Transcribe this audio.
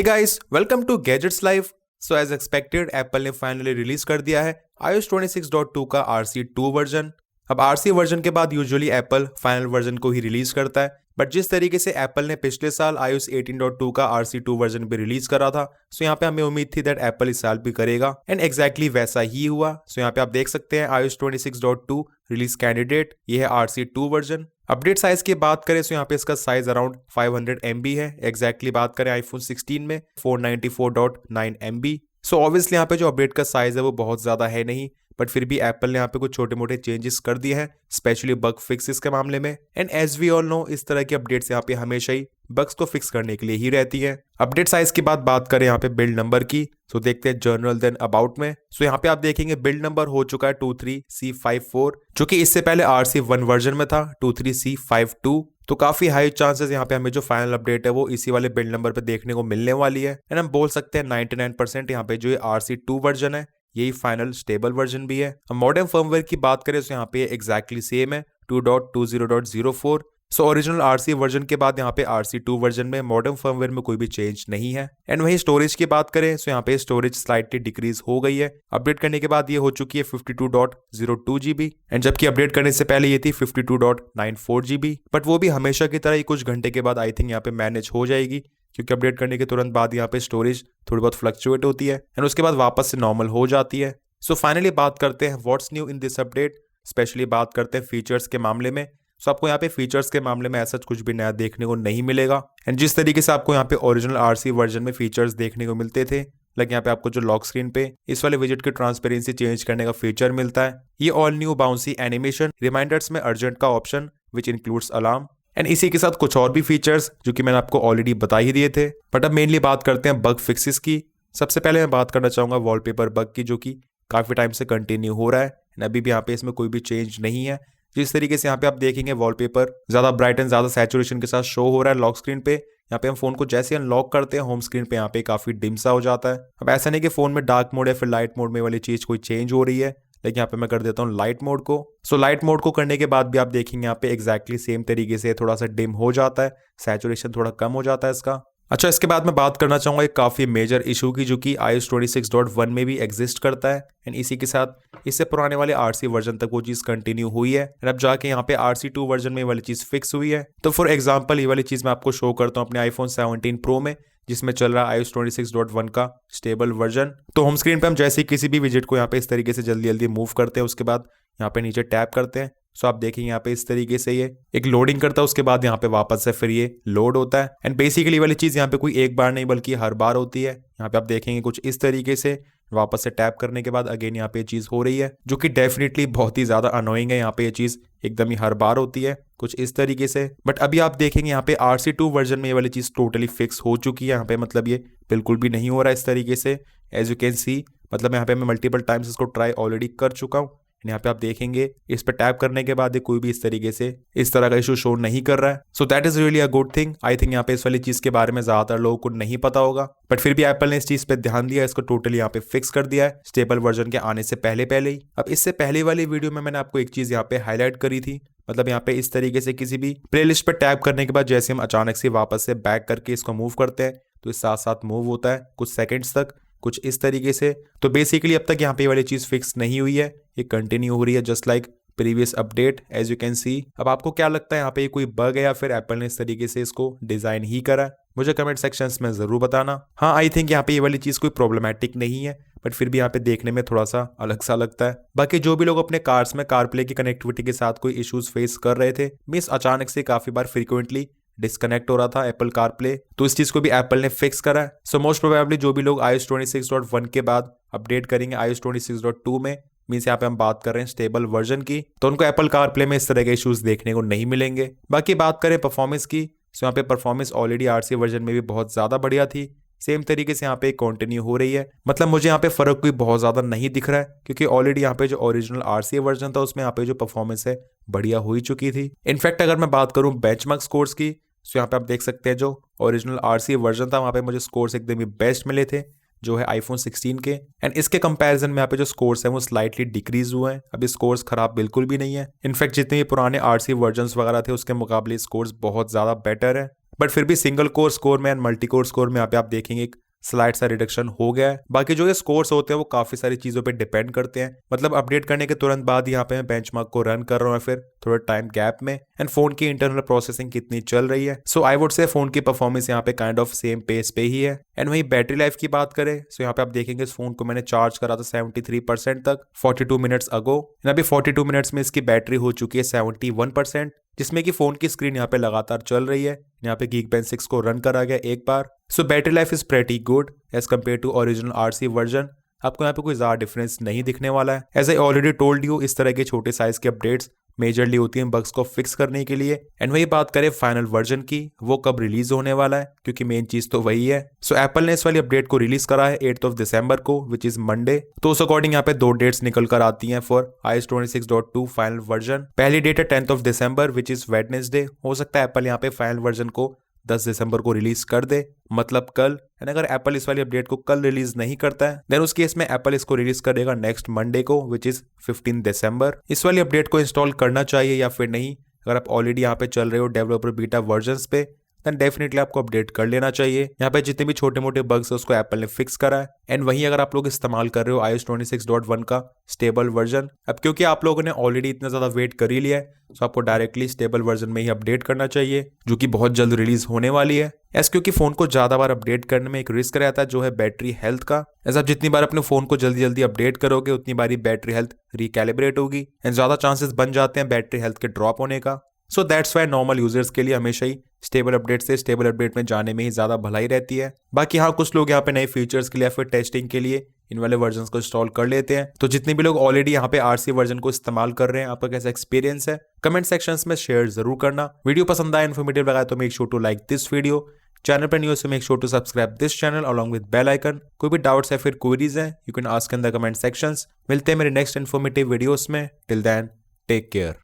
Hey guys, welcome to gadgets live. So as expected Apple ने finally release कर दिया है iOS 26.2 का RC2 वर्जन। अब RC वर्जन के बाद यूजुअली एप्पल फाइनल वर्जन को ही रिलीज करता है, बट जिस तरीके से एप्पल ने पिछले साल iOS 18.2 का RC2 वर्जन भी रिलीज करा था, सो यहाँ पे हमें उम्मीद थी दैट एप्पल इस साल भी करेगा एंड एग्जैक्टली वैसा ही हुआ। सो यहाँ पे आप देख सकते हैं iOS 26.2 रिलीज कैंडिडेट, ये है RC2 वर्जन। अपडेट साइज की बात करें तो यहाँ पे इसका साइज अराउंड 500 MB है। एग्जैक्टली बात करें आईफोन 16 में 494.9 MB। सो ऑब्वियसली यहाँ पे जो अपडेट का साइज है वो बहुत ज्यादा है नहीं, बट फिर भी एप्पल ने यहाँ पे कुछ छोटे मोटे चेंजेस कर दिए हैं, स्पेशली बग फिक्सेस के मामले में। And as we all know, इस तरह की अपडेट्स यहाँ पे हमेशा ही बग्स को फिक्स करने के लिए ही रहती है। अपडेट साइज की बात करें यहाँ पे बिल्ड नंबर की, तो देखते हैं जनरल देन अबाउट में। सो यहाँ पे आप देखेंगे बिल्ड नंबर हो चुका है 23C54, जो कि इससे पहले RC1 वर्जन में था 23C52। तो काफी हाई चांसेस यहाँ पे हमें जो फाइनल अपडेट है वो इसी वाले बिल्ड नंबर पे देखने को मिलने वाली है। एंड हम बोल सकते हैं 99% यहाँ पे जो RC2 वर्जन है यही फाइनल स्टेबल वर्जन भी है। हम मॉडर्न फर्मवेयर की बात करें तो यहाँ पे एग्जैक्टली सेम है 2.20.04। सो ओरिजिनल RC वर्जन के बाद यहाँ पे RC2 वर्जन में मॉडर्न फर्मवेयर में कोई भी चेंज नहीं है। एंड वही स्टोरेज की बात करें तो यहाँ पे स्टोरेज स्लाइटली डिक्रीज हो गई है। अपडेट करने के बाद ये हो चुकी है 52.02 GB, एंड जबकि अपडेट करने से पहले ये थी 52.94 GB। बट वो भी हमेशा की तरह ही कुछ घंटे के बाद आई थिंक यहाँ पे मैनेज हो जाएगी, क्योंकि अपडेट करने के तुरंत बाद यहाँ पे स्टोरेज थोड़ी बहुत फ्लक्चुएट होती है एंड उसके बाद वापस से नॉर्मल हो जाती है। सो फाइनली बात करते हैं what's new in this update, specially बात करते हैं फीचर्स के मामले में। सो आपको यहाँ पे फीचर्स के मामले में ऐसा कुछ भी नया देखने को नहीं मिलेगा। एंड जिस तरीके से आपको यहाँ पे ओरिजिनल RC वर्जन में फीचर्स देखने को मिलते थे, लाइक यहाँ पे आपको जो लॉक स्क्रीन पे इस वाले विजेट की ट्रांसपेरेंसी चेंज करने का फीचर मिलता है, ये all new bouncy animation, reminders में अर्जेंट का option which includes alarm, and इसी के साथ कुछ और भी फीचर्स जो कि मैंने आपको ऑलरेडी बता ही दिए थे। बट अब मेनली बात करते हैं बग फिक्सेस की। सबसे पहले मैं बात करना चाहूंगा वॉलपेपर बग की, जो कि काफी टाइम से कंटिन्यू हो रहा है एंड अभी भी यहाँ पे इसमें कोई भी चेंज नहीं है। जिस तरीके से यहाँ पे आप देखेंगे वॉलपेपर ज्यादा ब्राइट एंड ज्यादा सैचुरेशन के साथ शो हो रहा है लॉक स्क्रीन पे। यहाँ पे हम फोन को जैसे अनलॉक करते हैं होम स्क्रीन पे यहाँ पे काफी डिम सा हो जाता है। अब ऐसा नहीं कि फोन में डार्क मोड या फिर लाइट मोड में वाली चीज कोई चेंज हो रही है, लेकिन यहाँ पे मैं कर देता हूँ लाइट मोड को। सो लाइट मोड को करने के बाद भी आप देखेंगे यहाँ पे एग्जैक्टली सेम तरीके से थोड़ा सा डिम हो जाता है, सैचुरेशन थोड़ा कम हो जाता है इसका। अच्छा, इसके बाद मैं बात करना चाहूंगा एक काफी मेजर इशू की, जो कि iOS 26.1 में भी एग्जिस्ट करता है एंड इसी के साथ इससे पुराने वाले RC वर्जन तक वो चीज कंटिन्यू हुई है एंड अब जाके यहाँ पे RC2 वर्जन में वाली चीज फिक्स हुई है। तो फॉर एग्जांपल ये वाली चीज मैं आपको शो करता हूँ अपने आईफोन 17 Pro में, जिसमें चल रहा है iOS 26.1 का स्टेबल वर्जन। तो होम स्क्रीन पे हम जैसे ही किसी भी विजेट को यहाँ पे इस तरीके से जल्दी जल्दी मूव करते हैं, उसके बाद यहाँ पे नीचे टैप करते हैं, सो आप देखेंगे यहाँ पे इस तरीके से ये एक लोडिंग करता है, उसके बाद यहाँ पे वापस से फिर ये लोड होता है। एंड बेसिकली वाली चीज यहाँ पे कोई एक बार नहीं बल्कि हर बार होती है। यहाँ पे आप देखेंगे कुछ इस तरीके से वापस से टैप करने के बाद अगेन यहाँ पे ये चीज हो रही है, जो कि डेफिनेटली बहुत ही ज्यादा अनोइंग है। यहाँ पे ये चीज एकदम ही हर बार होती है कुछ इस तरीके से। बट अभी आप देखेंगे यहाँ पे RC2 वर्जन में ये वाली चीज टोटली फिक्स हो चुकी है। यहाँ पे मतलब ये बिल्कुल भी नहीं हो रहा है इस तरीके से, एज यू कैन सी। मतलब यहाँ पे मैं मल्टीपल टाइम्स इसको ट्राई ऑलरेडी कर चुका हूँ। यहाँ पे आप देखेंगे इस पे टैप करने के बाद ये कोई भी इस तरीके से इस तरह का इशू शो नहीं कर रहा है। So that is really a good thing. I think यहाँ पे इस वाली चीज के बारे में ज्यादातर लोगों को नहीं पता होगा, बट फिर भी एप्पल ने इस चीज पे ध्यान दिया, इसको टोटली यहाँ पे फिक्स कर दिया है स्टेबल वर्जन के आने से पहले ही। अब इससे पहले वाली वीडियो में मैंने आपको एक चीज यहाँ पे हाईलाइट करी थी, मतलब यहाँ पे इस तरीके से किसी भी प्लेलिस्ट पे टैप करने के बाद जैसे हम अचानक से वापस से बैक करके इसको मूव करते हैं तो इस साथ साथ मूव होता है कुछ सेकेंड्स तक, कुछ इस तरीके से। तो बेसिकली अब तक यहाँ पे वाली चीज फिक्स नहीं हुई है, ये कंटिन्यू हो रही है just like previous update, as you can see. अब आपको क्या लगता है यहाँ पे कोई बग है या फिर एप्पल ने इस तरीके से इसको डिजाइन ही करा है? मुझे कमेंट सेक्शंस में जरूर बताना। हाँ, आई थिंक यहाँ पे ये वाली चीज कोई प्रॉब्लमैटिक नहीं है, बट फिर भी यहाँ पे देखने में थोड़ा सा अलग सा लगता है। बाकी जो भी लोग अपने कार्स में कारप्ले की कनेक्टिविटी के साथ कोई इश्यूज फेस कर रहे थे, मींस अचानक से काफी बार फ्रीक्वेंटली डिस्कनेक्ट हो रहा था एप्पल कारप्ले, तो इस चीज को भी एप्पल ने फिक्स करा है। सो मोस्ट प्रोबेबली जो भी लोग iOS 26.1 के बाद अपडेट करेंगे iOS 26.2 में, मींस यहाँ पे हम बात कर रहे हैं स्टेबल वर्जन की, तो उनको एप्पल कारप्ले में इस तरह के इश्यूज देखने को नहीं मिलेंगे। बाकी बात करें परफॉर्मेंस की, तो यहाँ पे परफॉर्मेंस ऑलरेडी RC वर्जन में भी बहुत ज्यादा बढ़िया थी, सेम तरीके से यहाँ पे कंटिन्यू हो रही है। मतलब मुझे यहाँ पे फर्क कोई बहुत ज्यादा नहीं दिख रहा है, क्योंकि ऑलरेडी यहाँ पे जो ओरिजिनल RC वर्जन था उसमें यहाँ पे जो परफॉर्मेंस है बढ़िया हो ही चुकी थी। इनफैक्ट अगर मैं बात करूँ बेंचमार्क स्कोर्स की, तो यहाँ पे आप देख सकते हैं जो ओरिजिनल RC वर्जन था वहाँ पे मुझे स्कोर्स एकदम ही बेस्ट मिले थे, जो है आईफोन 16 के। एंड इसके कंपैरिजन में यहाँ पे जो स्कोर्स हैं वो स्लाइटली डिक्रीज हुए हैं। अभी स्कोर्स खराब बिल्कुल भी नहीं है, इनफैक्ट जितने भी पुराने RC वर्जन्स वगैरह थे उसके मुकाबले स्कोर्स बहुत ज्यादा बेटर है। बट फिर भी सिंगल कोर स्कोर में एंड मल्टी कोर स्कोर में यहाँ पे आप देखेंगे एक स्लाइड सा रिडक्शन हो गया है। बाकी जो ये स्कोर्स होते हैं वो काफी सारी चीजों पे डिपेंड करते हैं, मतलब अपडेट करने के तुरंत बाद यहाँ पे मैं बेंचमार्क को रन कर रहा हूँ फिर थोड़ा टाइम गैप में, एंड फोन की इंटरनल प्रोसेसिंग कितनी चल रही है। सो आई वुड से फोन की परफॉर्मेंस यहाँ पे काइंड ऑफ सेम पेस पे ही है। एंड वही बैटरी लाइफ की बात करें सो यहाँ पे आप देखेंगे इस फोन को मैंने चार्ज करा था 73% तक 42 मिनट्स अगो, अभी 42 मिनट्स में इसकी बैटरी हो चुकी है 71%, जिसमें कि फोन की स्क्रीन यहाँ पे लगातार चल रही है। यहाँ पे Geekbench 6 को रन करा गया एक बार। So battery life is pretty good as compare to original RC version. आपको यहाँ पे कोई ज्यादा डिफरेंस नहीं दिखने वाला है। As I already told you, इस तरह के छोटे साइज के अपडेट्स मेजरली होती हैं बग्स को फिक्स करने के लिए। एंड वही बात करें फाइनल वर्जन की, वो कब रिलीज होने वाला है, क्योंकि मेन चीज तो वही है। सो एप्पल ने इस वाली अपडेट को रिलीज करा है 8 दिसंबर को, विच इज मंडे। तो उस अकॉर्डिंग यहाँ पे 2 डेट्स निकल कर आती हैं फॉर iOS 26.2 फाइनल वर्जन। पहली डेट है 10 दिसंबर विच इज वेडनेसडे। हो सकता है एप्पल यहाँ पे फाइनल वर्जन को 10 दिसंबर को रिलीज कर दे, मतलब कल। एंड अगर एप्पल इस वाली अपडेट को कल रिलीज नहीं करता है देन उस केस में एप्पल इसको रिलीज करेगा नेक्स्ट मंडे को, विच इज 15 दिसंबर। इस वाली अपडेट को इंस्टॉल करना चाहिए या फिर नहीं, अगर आप ऑलरेडी यहाँ पे चल रहे हो डेवलपर बीटा वर्जन्स पे देन डेफिनेटली आपको अपडेट कर लेना चाहिए। यहाँ पे जितने भी छोटे मोटे बग्स है उसको एप्पल ने फिक्स करा है। एंड वहीं अगर आप लोग इस्तेमाल कर रहे हो iOS 26.1 का स्टेबल वर्जन, अब क्योंकि आप लोगों ने ऑलरेडी इतना ज्यादा वेट कर ही लिया है तो आपको डायरेक्टली स्टेबल वर्जन में ही अपडेट करना चाहिए, जो कि बहुत जल्द रिलीज होने वाली है। ऐसा क्योंकि फोन को ज्यादा बार अपडेट करने में एक रिस्क रहता है जो है बैटरी हेल्थ का। ऐसा आप जितनी बार अपने फोन को जल्दी जल्दी अपडेट करोगे उतनी बारी बैटरी हेल्थ रिकैलिब्रेट होगी एंड ज्यादा चांसेस बन जाते हैं बैटरी हेल्थ के ड्रॉप होने का। So that's why normal users के लिए हमेशा ही स्टेबल अपडेट से स्टेबल अपडेट में जाने में ही ज्यादा भलाई रहती है। बाकी हाँ, कुछ लोग यहाँ पे नए फीचर्स के लिए या फिर टेस्टिंग के लिए इन वाले वर्जन को इंस्टॉल कर लेते हैं। तो जितने भी लोग ऑलरेडी यहाँ पे RC वर्जन को इस्तेमाल कर रहे हैं, आपका कैसा एक्सपीरियंस है कमेंट सेक्शंस में शेयर जरूर करना। वीडियो पसंद आया, इन्फॉर्मेटिव लगा तो make sure to like this video. Channel पर न्यू है make sure to subscribe this channel along with bell icon. कोई भी डाउट्स है फिर क्वेरीज है you can ask in the comment sections. मिलते हैं मेरे नेक्स्ट इन्फॉर्मेटिव वीडियोस में। Till then take care.